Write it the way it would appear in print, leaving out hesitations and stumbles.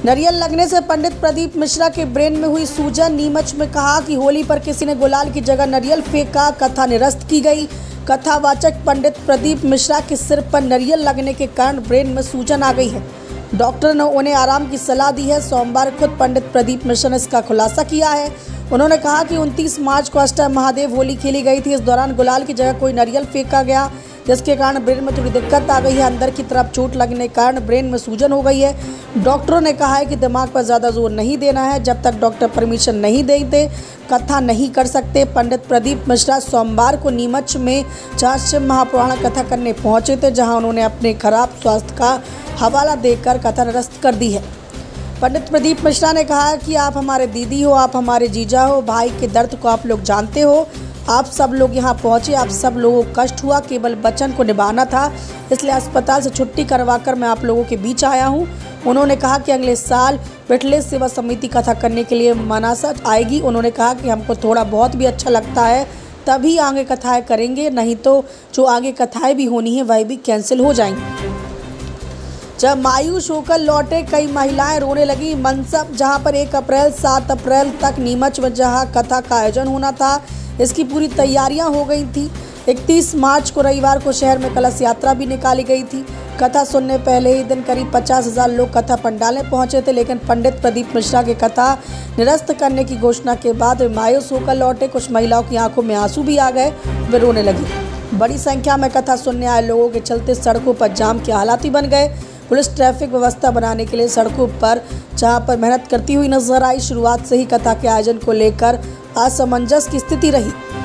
नारियल लगने से पंडित प्रदीप मिश्रा के ब्रेन में हुई सूजन। नीमच में कहा कि होली पर किसी ने गुलाल की जगह नारियल फेंका, कथा निरस्त की गई। कथावाचक पंडित प्रदीप मिश्रा के सिर पर नारियल लगने के कारण ब्रेन में सूजन आ गई है। डॉक्टर ने उन्हें आराम की सलाह दी है। सोमवार खुद पंडित प्रदीप मिश्रा ने इसका खुलासा किया है। उन्होंने कहा कि 29 मार्च को अष्टमहादेव होली खेली गई थी। इस दौरान गुलाल की जगह कोई नारियल फेंका गया, जिसके कारण ब्रेन में थोड़ी दिक्कत आ गई है। अंदर की तरफ चोट लगने के कारण ब्रेन में सूजन हो गई है। डॉक्टरों ने कहा है कि दिमाग पर ज़्यादा जोर नहीं देना है। जब तक डॉक्टर परमिशन नहीं देते कथा नहीं कर सकते। पंडित प्रदीप मिश्रा सोमवार को नीमच में जहाँ शिव महापुराण कथा करने पहुंचे थे, जहां उन्होंने अपने खराब स्वास्थ्य का हवाला देकर कथा निरस्त कर दी है। पंडित प्रदीप मिश्रा ने कहा कि आप हमारे दीदी हो, आप हमारे जीजा हो, भाई के दर्द को आप लोग जानते हो। आप सब लोग यहाँ पहुँचे, आप सब लोगों को कष्ट हुआ, केवल वचन को निभाना था, इसलिए अस्पताल से छुट्टी करवाकर मैं आप लोगों के बीच आया हूँ। उन्होंने कहा कि अगले साल विठलेश सेवा समिति कथा करने के लिए मनासा आएगी। उन्होंने कहा कि हमको थोड़ा बहुत भी अच्छा लगता है तभी आगे कथाएँ करेंगे, नहीं तो जो आगे कथाएँ भी होनी है वह भी कैंसिल हो जाएंगी। जब मायूस होकर लौटे कई महिलाएं रोने लगी। मनसब जहां पर 1 अप्रैल 7 अप्रैल तक नीमच में जहां कथा का आयोजन होना था, इसकी पूरी तैयारियां हो गई थी। 31 मार्च को रविवार को शहर में कलश यात्रा भी निकाली गई थी। कथा सुनने पहले ही दिन करीब 50,000 लोग कथा पंडाल में पहुंचे थे, लेकिन पंडित प्रदीप मिश्रा की कथा निरस्त करने की घोषणा के बाद वे मायूस होकर लौटे। कुछ महिलाओं की आंखों में आंसू भी आ गए, वे रोने लगी। बड़ी संख्या में कथा सुनने आए लोगों के चलते सड़कों पर जाम के हालात ही बन गए। पुलिस ट्रैफिक व्यवस्था बनाने के लिए सड़कों पर जहां पर मेहनत करती हुई नजर आई। शुरुआत से ही कथा के आयोजन को लेकर असमंजस की स्थिति रही।